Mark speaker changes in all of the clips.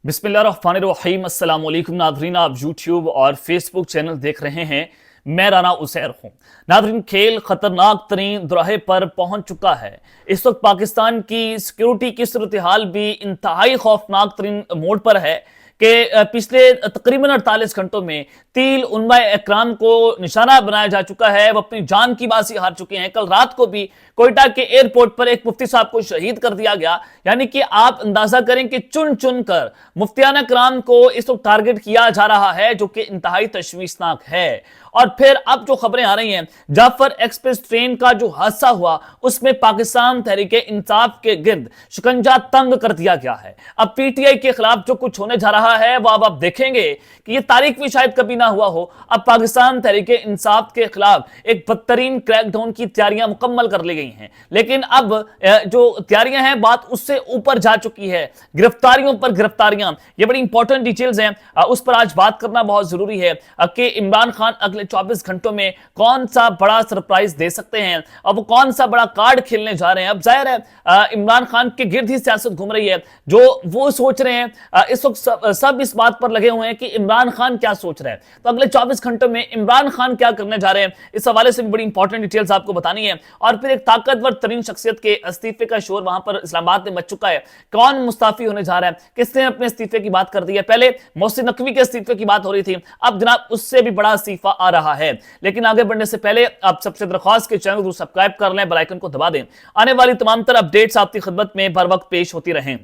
Speaker 1: बिस्मिल्लाहिर्रहमानिर्रहीम। अस्सलाम वालेकुम नाज़रीन, आप यूट्यूब और फेसबुक चैनल देख रहे हैं। मैं राना उसैर हूं। नाज़रीन, खेल खतरनाक तरीन दुराहे पर पहुंच चुका है। इस वक्त पाकिस्तान की सिक्योरिटी की सूरत हाल भी इंतहाई खौफनाक तरीन मोड़ पर है कि पिछले तकरीबन 48 घंटों में 3 उलमा इकराम को निशाना बनाया जा चुका है। वो अपनी जान की बाजी हार चुके हैं। कल रात को भी कोयटा के एयरपोर्ट पर एक मुफ्ती साहब को शहीद कर दिया गया। यानी कि आप अंदाजा करें कि चुन चुन कर मुफ्तियाना इकराम को इस वक्त टारगेट किया जा रहा है, जो कि इंतहाई तशवीशनाक है। और फिर अब जो खबरें आ रही हैं, जाफर एक्सप्रेस ट्रेन का जो हादसा हुआ उसमें पाकिस्तान तहरीक इंसाफ के गिर्द शिकंजा तंग कर दिया गया है। अब पीटीआई के खिलाफ जो कुछ होने जा रहा है वो अब आप देखेंगे कि ये तारीख भी शायद कभी ना हुआ हो। अब पाकिस्तान तहरीक इंसाफ के खिलाफ एक बदतरीन क्रैकडाउन की तैयारियां मुकम्मल कर ली गई हैं, लेकिन अब जो तैयारियां हैं बात उससे ऊपर जा चुकी है। गिरफ्तारियों पर गिरफ्तारियां, ये बड़ी इंपॉर्टेंट डिटेल्स हैं, उस पर आज बात करना बहुत जरूरी है कि इमरान खान अगले 24 घंटों में कौन सा बड़ा सरप्राइज दे सकते हैं और वो कौन सा बड़ा कार्ड खेलने जा रहे हैं। अब जाहिर है इमरान खान के गिर्द ही सियासत घूम रही है। जो वो सोच रहे हैं इस वक्त सब इस बात पर लगे हुए हैं कि इमरान खान क्या सोच रहे हैं, तो अगले 24 घंटों में इमरान खान क्या करने जा रहे हैं, इस हवाले से भी बड़ी इंपॉर्टेंट डिटेल्स आपको बतानी है। और फिर एक ताकतवर तरीन शख्सियत के इस्तीफे का शोर वहां पर इस्लामाबाद में मच चुका है। कौन मुस्ताफी होने जा रहा है, किसने अपने इस्तीफे की बात कर दी है। पहले मोहसिन नकवी के इस्तीफे की बात हो रही थी, अब जनाब उससे भी बड़ा इस्तीफा आ रहा है। लेकिन आगे बढ़ने से पहले आप सबसे दरख्वास्त के चैनल को सब्सक्राइब कर लें, बेल आइकन को दबा दें। आने वाली तमाम तरह अपडेट्स आपकी खिदमत में बर वक्त पेश होती रहें।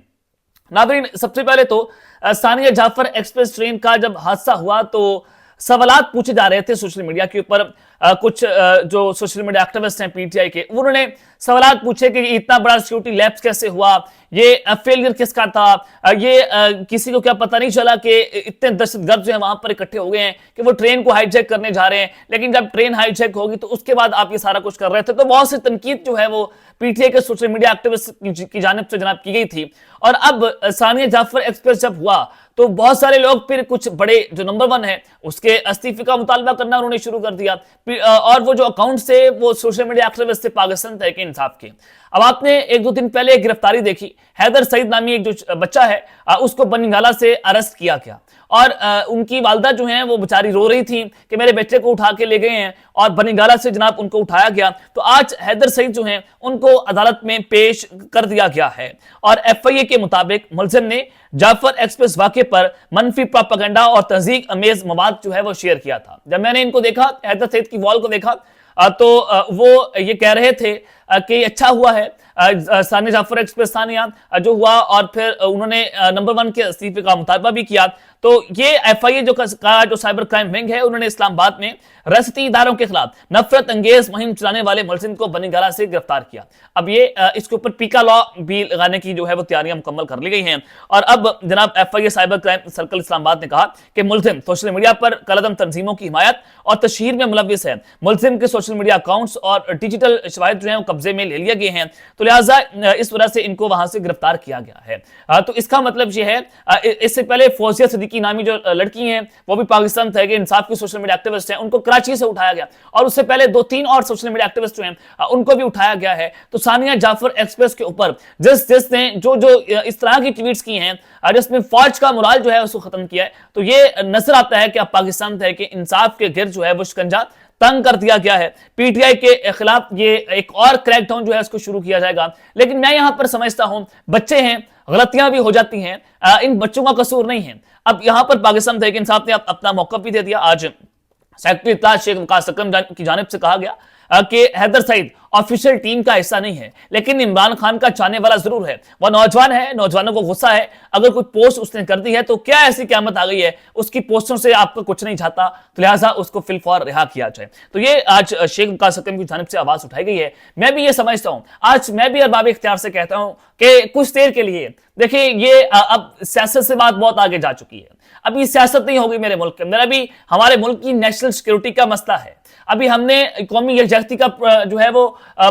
Speaker 1: नाज़रीन, सबसे पहले तो सानिया जाफर एक्सप्रेस ट्रेन का जब हादसा हुआ तो सवालात पूछे जा रहे थे सोशल मीडिया के ऊपर। कुछ जो सोशल मीडिया एक्टिविस्ट हैं पीटीआई के, उन्होंने सवालात पूछे कि इतना बड़ा सिक्योरिटी लैप्स कैसे हुआ, ये फेलियर किसका था, ये किसी को क्या पता नहीं चला कि इतने दहशतगर्द जो है वहां पर इकट्ठे हो गए हैं कि वो ट्रेन को हाईजैक करने जा रहे हैं। लेकिन जब ट्रेन हाईजैक होगी तो उसके बाद आप ये सारा कुछ कर रहे थे। तो बहुत सी तनकीद जो है वो पीटीआई के सोशल मीडिया एक्टिविस्ट की जानिब से जनाब की गई थी। और अब सानिया जाफर एक्सप्रेस जब हुआ तो बहुत सारे लोग फिर कुछ बड़े जो नंबर 1 है उसके इस्तीफे का मुतालबा करना उन्होंने शुरू कर दिया। और वो जो अकाउंट से वो सोशल मीडिया एक्टिविस्ट थे पाकिस्तान तहरीक इंसाफ के। अब आपने 1-2 दिन पहले गिरफ्तारी देखी, हैदर सईद नामी एक जो बच्चा है उसको बनिंगाला से अरेस्ट किया गया। और उनकी वालदा जो है वो बेचारी रो रही थी कि मेरे बच्चे को उठा के ले गए हैं, और बनिंगाला से जनाब उनको उठाया गया। तो आज हैदर सईद जो हैं उनको अदालत में पेश कर दिया गया है। और एफआईए के मुताबिक मुलजिम ने जाफर एक्सप्रेस वाक़े पर मनफी प्रोपेगेंडा और तहज़ीक अमेज मवाद जो है वो शेयर किया था। जब मैंने इनको देखा, हैदर सईद की वॉल को देखा, तो वो ये कह रहे थे कि अच्छा हुआ है सानिया जाफर एक्सप्रेस सानिया जो हुआ, और फिर उन्होंने नंबर 1 के इस्तीफे का मुतालबा भी किया। तो ये एफआईए जो साइबर क्राइम विंग है, उन्होंने इस्लामाबाद में रियासती इदारों के खिलाफ नफरत अंगेज मुहिम चलाने वाले मुलजिम को बनिंगाला से गिरफ्तार किया। अब ये इसके ऊपर पीका लॉ भी लगाने की जो है वो तैयारियां मुकम्मल कर ली गई हैं। और अब जनाब FIA cyber crime circle Islamabad ने कहा कि मुलजिम सोशल मीडिया पर कलदम तंजीमों की हिमायत और तशहीर में मुलविस है। मुलजिम के सोशल मीडिया अकाउंट्स और डिजिटल शवाहिद जो है वो कब्जे में ले लिए गए हैं, तो लिहाजा इस वजह से इनको वहां से गिरफ्तार किया गया है। तो इसका मतलब ये है, इससे पहले फौजिया सिद्दीकी नामी जो लड़की हैं वो भी पाकिस्तान तहरीक इंसाफ की सोशल मीडिया एक्टिविस्ट हैं, उनको कराची से उठाया गया। और उससे पहले 2-3 और सोशल मीडिया एक्टिविस्ट जो हैं उनको भी उठाया गया है। तो सानिया जाफर एक्सप्रेस के ऊपर जिसने जो इस तरह की ट्वीट्स की हैं जिसमें फौज का मोराल जो है उसको खत्म किया है, तो ये नजर आता है कि अब पाकिस्तान तहरीक इंसाफ के गिर्द जो है वो शिकंजा तंग कर दिया गया है। पीटीआई के खिलाफ ये एक और क्रैकडाउन जो है उसको शुरू किया जाएगा। लेकिन मैं यहां पर समझता हूं, बच्चे हैं, गलतियां भी हो जाती हैं, इन बच्चों का कसूर नहीं है। अब यहां पर पाकिस्तान तहरीक इंसाफ ने अपना मौका भी दे दिया। आज सेक्रेटरी इत्तलात शेख वकास अकरम की जानिब से कहा गया कि हैदर सईद ऑफिशियल टीम का हिस्सा नहीं है, लेकिन इमरान खान का चाहने वाला जरूर है। वह नौजवान है, नौजवानों को गुस्सा है, अगर कोई पोस्ट उसने कर दी है तो क्या ऐसी क़यामत आ गई है, उसकी पोस्टों से आपको कुछ नहीं चाहता, तो लिहाजा उसको फिलफौर रिहा किया जाए। तो ये आज शेख वकास अकरम की जानिब से आवाज उठाई गई है। मैं भी ये समझता हूं, आज मैं भी अरबाब इख्तियार से कहता हूं कि कुछ देर के लिए देखिए, ये अब सियासत से बात बहुत आगे जा चुकी है। अभी सियासत नहीं होगी मेरे मुल्क के अंदर, अभी हमारे मुल्क की नेशनल सिक्योरिटी का मसला है। अभी हमने कौमी यकजहती का जो है वो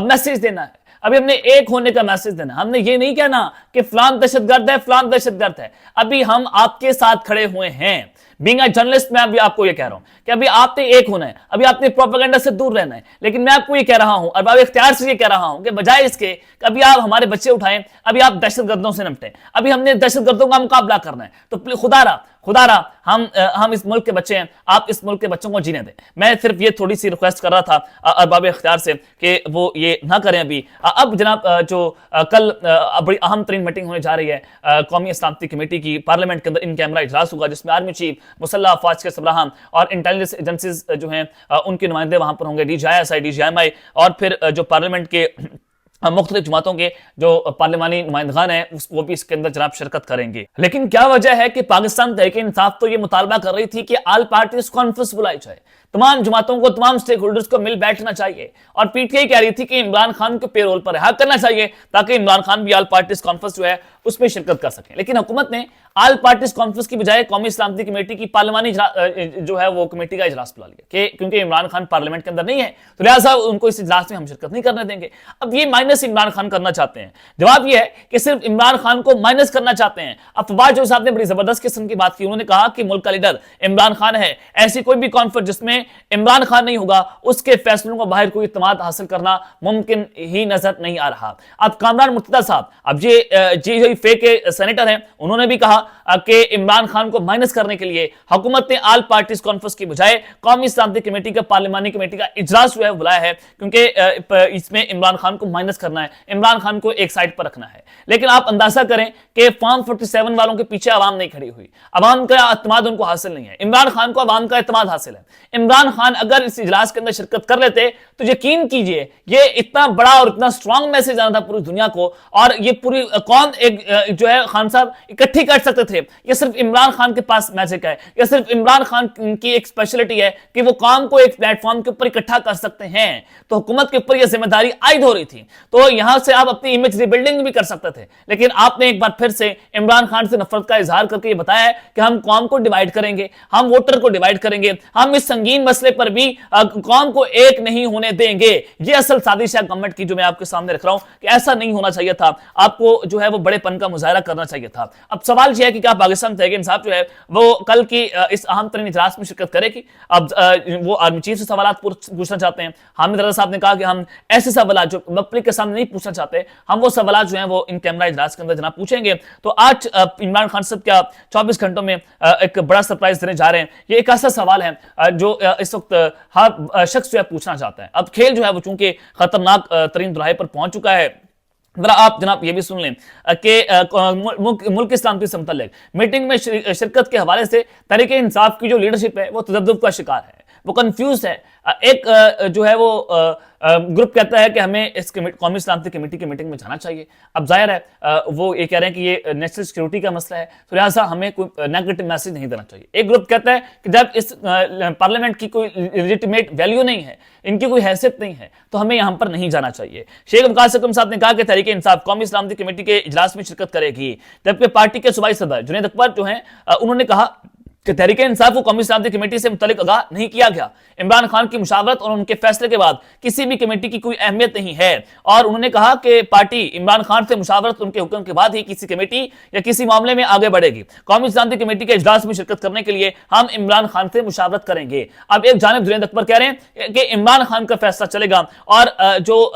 Speaker 1: मैसेज देना है। अभी हमने एक होने का मैसेज देना, हमने ये नहीं कहना कि फलान दहशतगर्द है, फलान दहशतगर्द है। अभी हम आपके साथ खड़े हुए हैं। बीइंग अ जर्नलिस्ट मैं अभी आपको ये कह रहा हूं कि अभी आपने एक होना है, अभी आपने प्रोपेगेंडा से दूर रहना है। लेकिन मैं आपको ये कह रहा हूं और इख्तियार से ये कह रहा हूं कि बजाय इसके कि अभी आप हमारे बच्चे उठाएं, अभी आप दहशतगर्दों से निपटें। अभी हमने दहशतगर्दों का मुकाबला करना है, तो खुदारा हम इस मुल्क के बच्चे हैं, आप इस मुल्क के बच्चों को जीने दें। मैं सिर्फ ये थोड़ी सी रिक्वेस्ट कर रहा था अरबाब इख्तियार से कि वो ये ना करें अभी। अब जनाब जो कल बड़ी अहम तरीन मीटिंग होने जा रही है कौमी सलामती कमेटी की, पार्लियामेंट के अंदर इन कैमरा इजलास होगा जिसमें आर्मी चीफ, मुसल्लह अफवाज के सरबराह और इंटेलिजेंस एजेंसीज जो हैं उनके नुमाइंदे वहां पर होंगे, DGI, DGMI, और फिर जो पार्लियामेंट के मुख्तलिफ जमातों के जो पार्लिमानी नुमाइंदगान हैं वो भी इसके अंदर जनाब शिरकत करेंगे। लेकिन क्या वजह है कि पाकिस्तान तहरीक इंसाफ तो ये मुतालबा कर रही थी कि ऑल पार्टीज कॉन्फ्रेंस बुलाई जाए, तमाम जमातों को, तमाम स्टेक होल्डर्स को मिल बैठना चाहिए, और PTI कह रही थी कि इमरान खान को पेरोल पर रिहा करना चाहिए ताकि इमरान खान भी ऑल पार्टीज कॉन्फ्रेंस जो है उसमें शिरकत कर सकें। लेकिन हुकूमत ने ऑल पार्टीज कॉन्फ्रेंस की बजाय कौमी सलामती कमेटी की पार्लिमानी जो है वो कमेटी का इजलास बुला लिया कि क्योंकि इमरान खान पार्लियामेंट के अंदर नहीं है तो लिहाजा उनको इस इजलास में हम शिरकत नहीं करने देंगे। अब ये माइनस इमरान खान करना चाहते हैं। जवाब ये है कि सिर्फ इमरान खान को माइनस करना चाहते हैं। अफवाज जो साहब ने बड़ी जबरदस्त किस्म की बात की, उन्होंने कहा कि मुल्क का लीडर इमरान खान है, ऐसी कोई भी कॉन्फ्रेंस जिसमें इमरान खान नहीं होगा उसके फैसलों को बाहर कोई इत्मीनान हासिल करना मुमकिन ही नजर नहीं आ रहा। अब कामरान मुर्तजा साहब, अब ये फेक के सेनेटर हैं, उन्होंने भी कहा कि इमरान खान को माइनस करने के लिए हुकूमत ने ऑल पार्टीज कॉन्फ्रेंस की बजाय कौमी सलामती कमेटी का पार्लिमानी कमेटी का इजलास जो है बुलाया है, क्योंकि इसमें इमरान खान को माइनस करना है, इमरान खान को एक साइड पर रखना है। लेकिन आप अंदाजा करें कि फॉर्म 47 वालों के पीछे आवाम नहीं खड़ी हुई, आवाम का एतमाद उनको हासिल नहीं है। इमरान खान को आवाम का एतमाद हासिल है। इमरान खान अगर इस इजलास के अंदर शिरकत कर लेते तो यकीन कीजिए ये इतना बड़ा और इतना स्ट्रांग मैसेज आना था पूरी दुनिया को, और ये पूरी कौन एक जो है खान साहब इकट्ठी कर सकते थे। ये सिर्फ इमरान खान के पास मैजिक है, ये सिर्फ इमरान खान की एक स्पेशलिटी है कि वो काम को एक प्लेटफॉर्म के ऊपर इकट्ठा कर सकते हैं। तो हुकूमत के ऊपर यह जिम्मेदारी आयद हो रही थी, तो यहां से आप अपनी इमेज रिबिल्डिंग भी कर सकते थे। लेकिन आपने एक बार फिर से इमरान खान से नफरत का इजहार करके ये बताया है कि हम कौम को डिवाइड करेंगे, हम वोटर को डिवाइड करेंगे, हम इस संगीन मसले पर भी कौम को एक नहीं होने देंगे। ये असल साजिश है गवर्नमेंट की जो मैं आपके सामने रख रहा हूं कि ऐसा नहीं होना चाहिए था, आपको जो है वो बड़ेपन का मुजाहरा करना चाहिए था। अब सवाल यह है कि क्या पाकिस्तान तहरीक इंसाफ जो है वो कल की इस अहम तरीन इजलास में शिरकत करेगी। अब वो आर्मी चीफ से सवाल पूछना चाहते हैं। हामिद रजा साहब ने कहा कि हम ऐसे सवाल जो पब्लिक के सामने नहीं पूछना चाहते, हम वो सवाल जो है वो इन कैमरा इजलास के अंदर जनाब पूछेंगे। तो आज इमरान खान साहब क्या 24 घंटों में एक बड़ा सरप्राइज देने जा रहे हैं। ये एक ऐसा सवाल है जो इस वक्त हर शख्स जो है पूछना चाहता है। अब खेल जो है वो चूंकि खतरनाक तरीन दुराहे पर पहुंच चुका है। जरा आप जनाब ये भी सुन लें कि मुल्क इस्लामी से मुतल्लिक मीटिंग में शिरकत के हवाले से तहरीक इंसाफ की जो लीडरशिप है वो तजब्जुब का शिकार है, वो कंफ्यूज है। एक जो है वो ग्रुप कहता है कि हमें इस कौमी सलामती कमेटी की मीटिंग में जाना चाहिए। अब जाहिर है वो ये कह रहे हैं कि ये नेशनल सिक्योरिटी का मसला है, तो लिहाजा हमें कोई नेगेटिव मैसेज नहीं देना चाहिए। एक ग्रुप कहता है कि जब इस पार्लियामेंट की कोई लेजिटिमेट वैल्यू नहीं है, इनकी कोई हैसियत नहीं है, तो हमें यहां पर नहीं जाना चाहिए। शेख वकास अकरम साहब ने कहा कि तहरीक इंसाफ कौमी सलामती कमेटी के इजलास में शिरकत करेगी, जबकि पार्टी के सूबाई सदर जुनैद अकबर जो हैं उन्होंने कहा कि तहरीक इंसाफ को कौमी सलामती कमेटी से मुतल्लिक आगाह नहीं किया गया। इमरान खान की मुशावरत और उनके फैसले के बाद किसी भी कमेटी की कोई अहमियत नहीं है, और उन्होंने कहा कि पार्टी इमरान खान से मुशावरत उनके हुक्म के बाद ही किसी कमेटी या किसी मामले में आगे बढ़ेगी। कौमी सलामती कमेटी के इजलास में शिरकत करने के लिए हम इमरान खान से मुशावरत करेंगे। अब एक जानिब जुनैद अकबर कह रहे हैं कि इमरान खान का फैसला चलेगा, और जो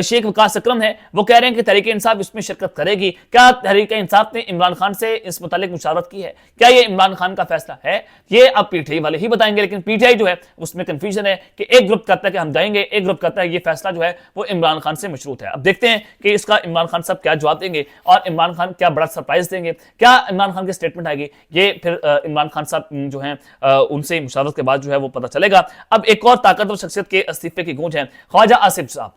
Speaker 1: शेख वकास अकरम है वो कह रहे हैं कि तहरीक इंसाफ इसमें शिरकत करेगी। क्या तहरीक इंसाफ ने इमरान खान से इस मुतालिक मुशावरत की है? क्या ये इमरान खान का फैसला है? ये अब PTI वाले ही बताएंगे। लेकिन PTI जो है उसमें कंफ्यूजन है कि एक ग्रुप कहता है कि हम जाएंगे, एक ग्रुप कहता है ये फैसला जो है वो इमरान खान से मशरूत है। अब देखते हैं कि इसका इमरान खान साहब क्या जवाब देंगे और इमरान खान क्या बड़ा सरप्राइज देंगे, क्या इमरान खान की स्टेटमेंट आएगी, ये फिर इमरान खान साहब जो है उनसे मुशावरत के बाद जो है वो पता चलेगा। अब एक और ताकतवर शख्सियत के इस्तीफे की गूंज है, ख्वाजा आसिफ साहब।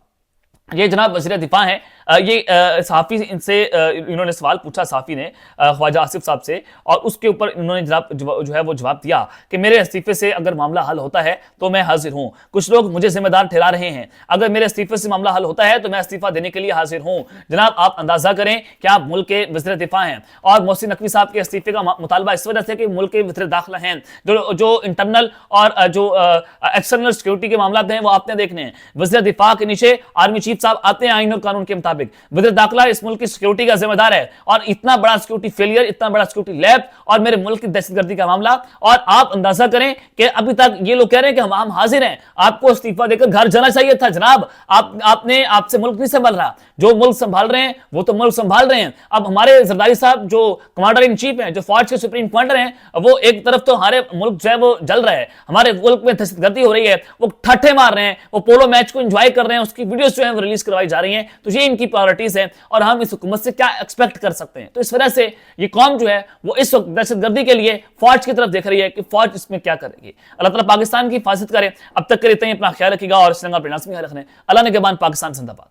Speaker 1: ये जनाब वज़ीर दिफा हैं, ये सहाफ़ी इनसे इन्होंने सवाल पूछा, सहाफ़ी ने ख्वाजा आसिफ साहब से, और उसके ऊपर इन्होंने जनाब जो है वो जवाब दिया कि मेरे इस्तीफे से अगर मामला हल होता है तो मैं हाजिर हूँ। कुछ लोग मुझे जिम्मेदार ठहरा रहे हैं, अगर मेरे इस्तीफे से मामला हल होता है तो मैं इस्तीफा देने के लिए हाजिर हूँ। जनाब आप अंदाजा करें कि आप मुल्क के वज़ीर दिफा हैं और मोहसिन नकवी साहब के इस्तीफे का मुतालबा इस वजह से कि मुल्क के वज़ीर दाखिला हैं, जो इंटरनल और जो एक्सटर्नल सिक्योरिटी के मामला हैं वो आपने देखने हैं। वज़ीर दिफा के नीचे आर्मी चीफ चीफ साहब आते हैं आईन और कानून के मुताबिक, वज़ीर दाखिला इस मुल्क की सिक्योरिटी का जिम्मेदार है, और इतना बड़ा सिक्योरिटी फेलियर, इतना बड़ा सिक्योरिटी लैब और मेरे मुल्क की दहशतगर्दी का मामला, और आप अंदाजा करें कि अभी तक ये लोग कह रहे हैं कि हम हाजिर हैं, आपको इस्तीफा देकर घर जाना चाहिए था जनाब। आपने आपसे मुल्क नहीं संभाल रहा, जो मुल्क संभाल रहे हैं वो तो मुल्क संभाल रहे हैं। अब हमारे जरदारी साहब जो कमांडर इन चीफ हैं, जो फौज के सुप्रीम कमांडर हैं, वो एक तरफ तो हमारे मुल्क जो है वो जल रहा है, हमारे मुल्क में दहशतगर्दी हो रही है, वो ठट्ठे मार रहे हैं, वो पोलो मैच को एंजॉय कर रहे हैं, उसकी वीडियोस जो है वो रिलीज करवाई जा रही हैं। तो ये इनकी प्रायोरिटीज है और हम इस हुकूमत से क्या एक्सपेक्ट कर सकते हैं। तो इस वजह से ये कौम जो है वो इस वक्त दहशतगर्दी के लिए फौज की तरफ देख रही है कि फौज इसमें क्या करेगी। अल्लाह ताला पाकिस्तान की हिफाजत करे। अब तक के लिए अपना ख्याल रखिएगा और श्रीलंका परिणाम में ख्याल रखने। अल्लाह ने के बाद पाकिस्तान जिंदाबाद।